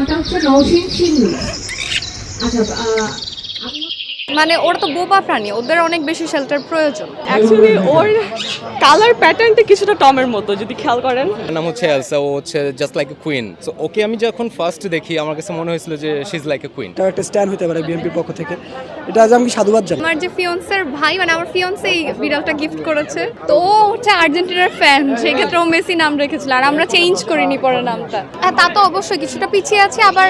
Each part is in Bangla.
নামটা হচ্ছে নওশীন শিমু। আচ্ছা, মানে ওরা তো বোবা প্রাণী, ওদের অনেক বেশি শেল্টার প্রয়োজন। অ্যাকচুয়ালি ওর কালার প্যাটার্নটা কিছুটা টমের মতো যদি খেয়াল করেন। নাম হচ্ছে এলসা, ও হচ্ছে just like a queen. So okay আমি যখন ফার্স্ট দেখি আমার কাছে মনে হয়েছিল যে she is like a queen. এটা একটা স্ট্যান্ড হতে পারে বিএনপির পক্ষ থেকে, এটা আজ আমি সাধুবাদ জানাই। আমার যে ফিয়ন্সের ভাই, মানে আমার ফিয়ন্সে এই বিড়ালটা গিফট করেছে, তো ও হচ্ছে আর্জেন্টিনার ফ্যান, সেই ক্ষেত্রে ও মেসি নাম রেখেছিল, আর আমরা চেঞ্জ করিনি পরে নামটা। হ্যাঁ, তা তো অবশ্যই কিছুটা পিছিয়ে আছে, আবার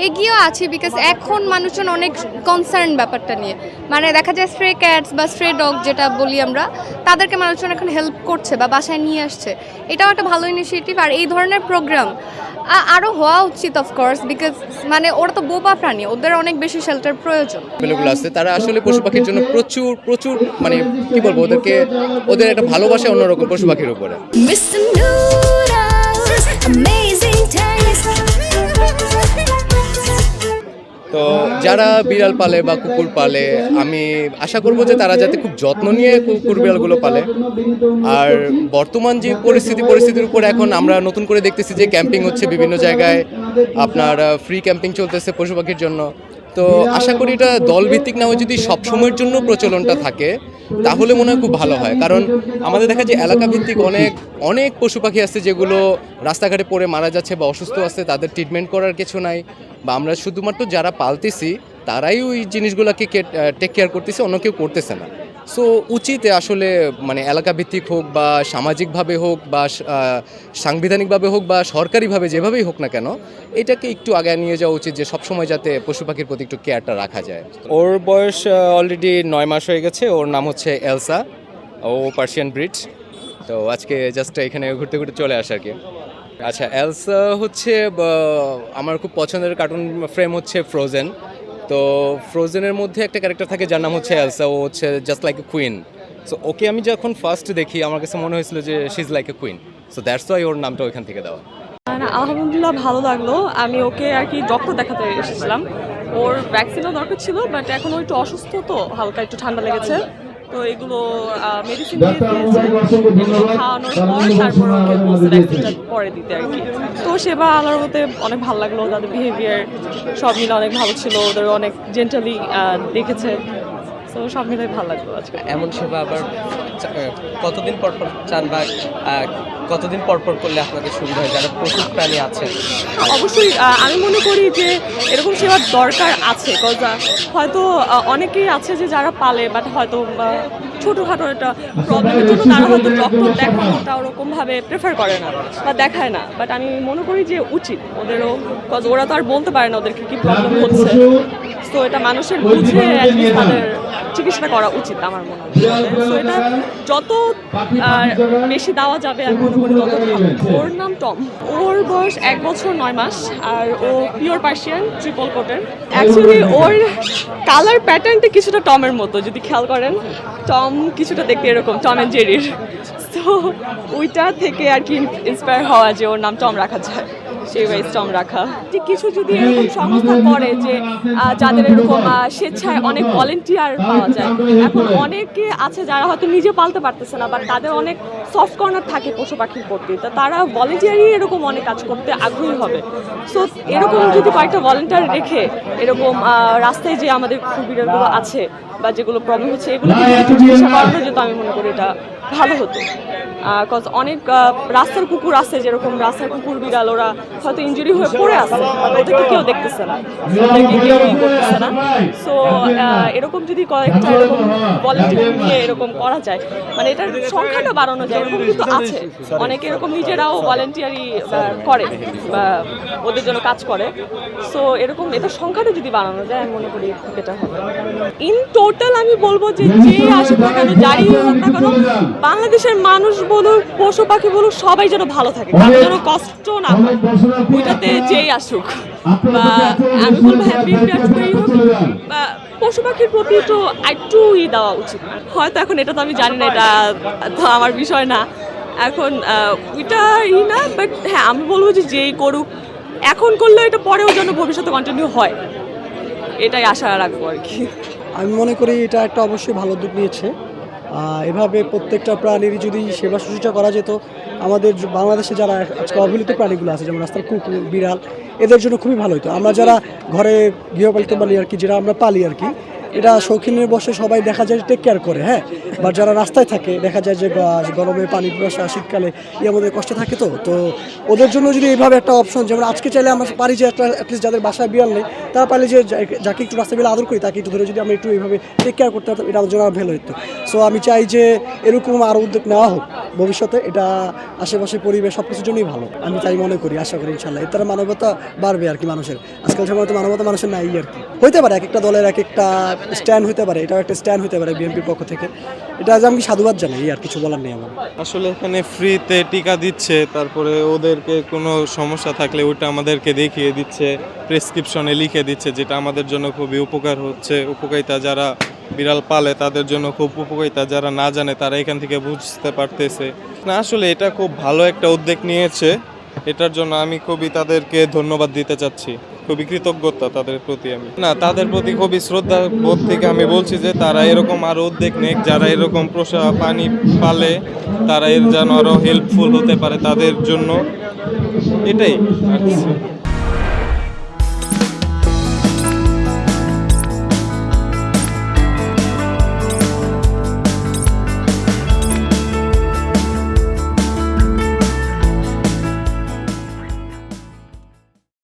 এগিয়েও আছে, বিকজ এখন মানুষজন অনেক কনসার্ন ব্যাপারটা নিয়ে। মানে দেখা যায় স্ট্রে ক্যাটস বা স্ট্রে ডগ যেটা বলি আমরা, তাদেরকে মানুষজন এখন হেল্প করছে বা বাসায় নিয়ে আসছে। এটাও একটা ভালো ইনিশিয়েটিভ, আর এই ধরনের প্রোগ্রাম আরও হওয়া উচিত অফকোর্স, বিকজ মানে ওরা তো বোবা প্রাণী, ওদের অনেক বেশি শেল্টার প্রয়োজন। ছেলেগুলো আছে তারা আসলে পশু পাখির জন্য প্রচুর প্রচুর মানে কি বলবো, ওদের একটা ভালোবাসা অন্যরকম পশু পাখির উপরে। Mr. Noodles, amazing taste. তো যারা বিড়াল পালে বা কুকুর পালে, আমি আশা করবো যে তারা যাতে খুব যত্ন নিয়ে কুকুর বিড়ালগুলো পালে। আর বর্তমান যে পরিস্থিতির উপর এখন আমরা নতুন করে দেখতেছি যে ক্যাম্পিং হচ্ছে বিভিন্ন জায়গায়, আপনার ফ্রি ক্যাম্পিং চলতেছে পশু পাখির জন্য। তো আশা করি এটা দলভিত্তিক না হয়ে যদি সবসময়ের জন্য প্রচলনটা থাকে তাহলে মনে হয় খুব ভালো হয়। কারণ আমাদের দেখা যায় এলাকা ভিত্তিক অনেক পশু পাখি আছে যেগুলো রাস্তাঘাটে পড়ে মারা যাচ্ছে বা অসুস্থ আছে, তাদের ট্রিটমেন্ট করার কিছু নাই, বা আমরা শুধুমাত্র যারা পালতেছি তারাই ওই জিনিসগুলোকে টেক কেয়ার করতেছে, অন্য কেউ করতেছে না। সো উচিত আসলে মানে এলাকা ভিত্তিক হোক বা সামাজিকভাবে হোক বা সাংবিধানিকভাবে হোক বা সরকারিভাবে যেভাবেই হোক না কেন, এটাকে একটু আগে নিয়ে যাওয়া উচিত যে সবসময় যাতে পশু পাখির প্রতি একটু কেয়ারটা রাখা যায়। ওর বয়স অলরেডি 9 মাস হয়ে গেছে। ওর নাম হচ্ছে এলসা, ও পার্সিয়ান ব্রিড। তো আজকে জাস্ট এখানে ঘুরতে ঘুরতে চলে আসে আর কি। আচ্ছা, এলসা হচ্ছে আমার খুব পছন্দের কার্টুন ফ্রেম হচ্ছে ফ্রোজেন। তো ফ্রোজেনের মধ্যে একটা ক্যারেক্টার থাকে যার নাম হচ্ছে এলসা, ও হচ্ছে just like a queen. So okay আমি যখন ফার্স্ট দেখি আমার কাছে মনে হয়েছিল যে she is like a queen. So that's why ওর নামটা ওইখান থেকে দেওয়া। না, আলহামদুলিল্লাহ ভালো লাগলো। আমি ওকে আর কি ডক্টর দেখাতে এসেছিলাম, ওর ভ্যাকসিনও দরকার ছিল, বাট এখন ও একটু অসুস্থ, তো হালকা একটু ঠান্ডা লেগেছে, তো এগুলো মেডিসিন দিয়ে দিয়েছে। এগুলো খাওয়ানোর পর তারপর ওকে বলছে ভ্যাকসিনটা পরে দিতে আর কি। তো সেবা আল্লাহর মতে অনেক ভালো লাগলো, তাদের বিহেভিয়ার সব মিলে অনেক ভালো ছিল, ওদের অনেক জেন্টালি দেখেছে, তো সব মিলে ভালো লাগলো আজকে। এমন সেবা আবার কতদিন পর পর চান বা কতদিন পর পর করলে আপনাদের সুবিধা হয় যারা পশু প্রাণী আছে? অবশ্যই আমি মনে করি যে এরকম সেবার দরকার আছে, কজ হয়তো অনেকেই আছে যে যারা পালে, বাট হয়তো ছোটোখাটো একটা প্রবলেমের জন্য তারা হয়তো ডক্টর দেখানোটা ওরকমভাবে প্রেফার করে না বা দেখায় না, বাট আমি মনে করি যে উচিত ওদেরও, কজ ওরা তো আর বলতে পারে না ওদেরকে কী প্রবলেম হচ্ছে, তো এটা মানুষের বুঝে অ্যাটলিস্ট তাদের চিকিৎসা করা উচিত আমার মনে হয়। তো এটা যত বেশি দেওয়া যাবে আমি মনে করি তত ভালো। ওর নাম টম, ওর বয়স 1 বছর 9 মাস, আর ও পিওর পার্সিয়ান ট্রিপল কোটের। অ্যাকচুয়ালি ওর কালার প্যাটার্নটা কিছুটা টমের মতো যদি খেয়াল করেন, টম কিছুটা দেখতে এরকম টম অ্যান্ড জেরির, তো ওইটা থেকে আর কি ইন্সপায়ার হওয়া যে ওর নাম টম রাখা যায়, সেই ওয়াইজ টম রাখা। যে কিছু যদি এরকম সংস্থা করে যে যাদের এরকম স্বেচ্ছায় অনেক ভলেন্টিয়ার পাওয়া যায়, এখন অনেকে আছে যারা হয়তো নিজে পালতে পারতেছে না, বাট তাদের অনেক সফট কর্নার থাকে পশু পাখির প্রতি, তা তারা ভলেন্টিয়ারই এরকম অনেক কাজ করতে আগ্রহী হবে। সো এরকম যদি কয়েকটা ভলেন্টিয়ার রেখে এরকম রাস্তায় যে আমাদের কুকুরগুলো আছে বা যেগুলো প্রবলেম হচ্ছে এগুলো একটু চিকিৎসা করানো যেত, আমি মনে করি এটা ভালো হতো। কজ অনেক রাস্তার কুকুর আছে, যেরকম রাস্তার কুকুর বিড়াল ওরা হয়তো ইনজুরি হয়ে পড়ে আছে, ওদেরকে কেউ দেখতেছে না, ওদেরকে কেউ করতেছে না। সো এরকম যদি কয়েকটা এরকম ভলেন্টিয়ার নিয়ে এরকম করা যায়, মানে এটার সংখ্যাটা বাড়ানো যায়, এরকম কিন্তু আছে অনেকে এরকম নিজেরাও ভলেন্টিয়ারি করে বা ওদের জন্য কাজ করে। সো এরকম এটার সংখ্যাটা যদি বাড়ানো যায় আমি মনে করি এটা হবে। ইন টোটাল আমি বলবো যে আসুক না কেন, যারই হোক না কেন, বাংলাদেশের মানুষ বলুক পশু পাখি বলুক সবাই যেন ভালো থাকে, কারো যেন কষ্ট না হয়, ওইটাতে যেই আসুক, বা আমি বলবো হ্যাপি বা পশু পাখির প্রতি একটু দেওয়া উচিত। হয়তো এখন এটা তো আমি জানি না, এটা তো আমার বিষয় না এখন, ওইটা না, বাট হ্যাঁ আমি বলবো যে যেই করুক এখন করলেও এটা পরেও যেন ভবিষ্যতে কন্টিনিউ হয়, এটাই আশা রাখবো আর কি। আমি মনে করি এটা একটা অবশ্যই ভালো উদ্যোগ নিয়েছে, এভাবে প্রত্যেকটা প্রাণীর যদি সেবা শুশ্রূষা করা যেত, আমাদের বাংলাদেশে যারা আজকে অবহেলিত প্রাণীগুলো আছে, যেমন রাস্তার কুকুর, বিড়াল, এদের জন্য খুবই ভালো হতো। আমরা যারা ঘরে গৃহপালিত পালি আর কি, যেটা আমরা পালি আর কি, এটা শৌখিনের বসে সবাই দেখা যায় টেক কেয়ার করে, হ্যাঁ। বা যারা রাস্তায় থাকে দেখা যায় যে গরমে পানি পিপাসা, শীতকালে আমাদের কষ্ট থাকে, তো ওদের জন্য যদি এইভাবে একটা অপশন, যেমন আজকে চাইলে আমরা পারি যে একটা অ্যাটলিস্ট যাদের বাসায় বিড়াল নেই তারা পারলে যে যাকে একটু রাস্তায় বেলা আদর করি তাকে একটু ধরে যদি আমরা একটু এইভাবে টেক কেয়ার করতে পারতাম, এটা আমাদের জন্য ভালো হতো। সো আমি চাই যে এরকম আরও উদ্যোগ নেওয়া হোক ভবিষ্যতে। এটা আশেপাশে পরিবেশ সব কিছুর জন্যই ভালো, আমি তাই মনে করি, আশা করি ইনশাল্লাহ। এর দ্বারা মানবতা বাড়বে আর কি মানুষের। আজকাল সময় তো মানবতা মানুষের নাই আর কি। হইতে পারে এক একটা দলের এক একটা স্ট্যান্ড হতে পারে, এটাও একটা স্ট্যান্ড হতে পারে বিএনপির পক্ষ থেকে। এটা আজ আমি সাধুবাদ জানাই, আর কিছু বলার নেই আমার। আসলে এখানে ফ্রিতে টিকা দিচ্ছে, তারপরে ওদেরকে কোনো সমস্যা থাকলে ওটা আমাদেরকে দেখিয়ে দিচ্ছে, প্রেসক্রিপশনে লিখে দিচ্ছে, যেটা আমাদের জন্য খুবই উপকার হচ্ছে। উপকারিতা যারা বিড়াল পালে তাদের জন্য খুব উপকারিতা, যারা না জানে তারা এখান থেকে বুঝতে পারতেছে। না আসলে এটা খুব ভালো একটা উদ্যোগ নিয়েছে, এটার জন্য আমি খুবই তাদেরকে ধন্যবাদ দিতে চাচ্ছি, খুবই কৃতজ্ঞতা তাদের প্রতি। আমি না তাদের প্রতি খুবই শ্রদ্ধা বোধ থেকে আমি বলছি যে তারা এরকম আরও উদ্যোগ নেক, যারা এরকম পানি পালে তারা এর যেন আরও হেল্পফুল হতে পারে তাদের জন্য, এটাই আর কি।